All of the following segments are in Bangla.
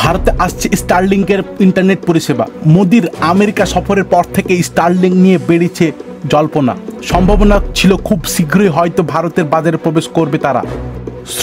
ভারতে আসছে স্টারলিংকের ইন্টারনেট পরিষেবা। মোদির আমেরিকা সফরের পর থেকে স্টারলিং নিয়ে বেড়েছে জল্পনা। সম্ভাবনা ছিল খুব শীঘ্রই হয়তো ভারতের বাজারে প্রবেশ করবে তারা।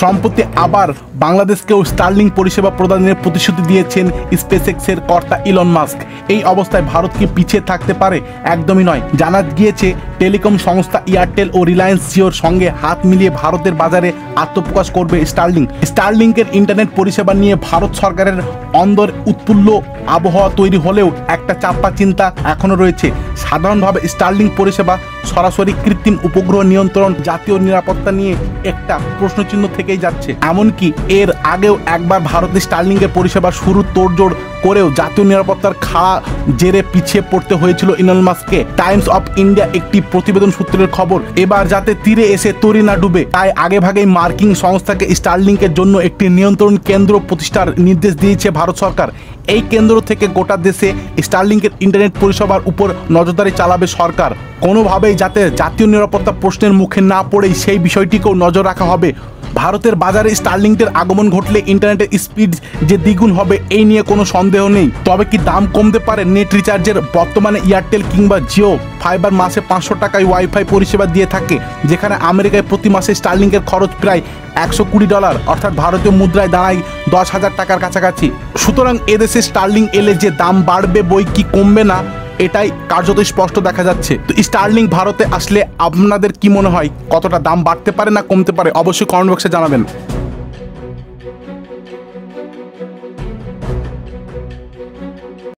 সম্প্রতি আবার বাংলাদেশকেও স্টারলিং পরিষেবা প্রদানের প্রতিশ্রুতি দিয়েছেন স্পেসএক্সের কর্তা ইলন মাস্ক। এই অবস্থায় ভারত কি পিছিয়ে থাকতে পারে? একদমই নয়। জানা গিয়েছে টেলিকম সংস্থা এয়ারটেল ও রিলায়েন্স জিওর সঙ্গে হাত মিলিয়ে ভারতের বাজারে আত্মপ্রকাশ করবে স্টারলিং। স্টারলিংকের ইন্টারনেট পরিষেবা নিয়ে ভারত সরকারের অন্দর উৎফুল্ল আবহাওয়া তৈরি হলেও একটা চাপা চিন্তা এখনও রয়েছে। সাধারণভাবে স্টারলিং পরিষেবা সরাসরি কৃত্রিম উপগ্রহ নিয়ন্ত্রণ, জাতীয় নিরাপত্তা নিয়ে একটা প্রশ্নচিহ্ন থেকেই যাচ্ছে। এমনকি এর আগেও একবার ভারতে স্টারলিংকের পরিষেবা শুরু তোড়জোড় করেও জাতীয় নিরাপত্তার খাড়া জেরে পিছিয়ে পড়তে হয়েছিল ইলন মাস্ককে। টাইমস অফ ইন্ডিয়া একটি প্রতিবেদন সূত্রের খবর, এবার যাতে তীরে এসে তরি না ডুবে তাই আগেভাগেই মার্কিন সংস্থাকে স্টারলিংকের জন্য একটি নিয়ন্ত্রণ কেন্দ্র প্রতিষ্ঠার নির্দেশ দিয়েছে ভারত সরকার। এই কেন্দ্র থেকে গোটা দেশে স্টারলিংকের ইন্টারনেট পরিষেবার উপর নজরদারি চালাবে সরকার। কোনোভাবেই যাতে জাতীয় নিরাপত্তা প্রশ্নের মুখে না পড়েই সেই বিষয়টিকেও নজর রাখা হবে। ভারতের বাজারে স্টারলিংকের আগমন ঘটলে ইন্টারনেটের স্পিড যে দ্বিগুণ হবে এই নিয়ে কোনো সন্দেহ নেই। তবে কি দাম কমতে পারে নেট রিচার্জের? বর্তমানে এয়ারটেল কিংবা জিও ফাইবার মাসে 500 টাকায় ওয়াইফাই পরিষেবা দিয়ে থাকে, যেখানে আমেরিকায় প্রতি মাসে স্টারলিংকের খরচ প্রায় $120, অর্থাৎ ভারতীয় মুদ্রায় দাঁড়ায় 10,000 টাকার কাছাকাছি। সুতরাং এদেশে স্টারলিং এলে যে দাম বাড়বে বই কি কমবে না, এটাই কার্যত স্পষ্ট দেখা যাচ্ছে। তো স্টারলিং ভারতে আসলে আপনাদের কি মনে হয়, কতটা দাম বাড়তে পারে না কমতে পারে? অবশ্যই কমেন্ট বক্সে জানাবেন।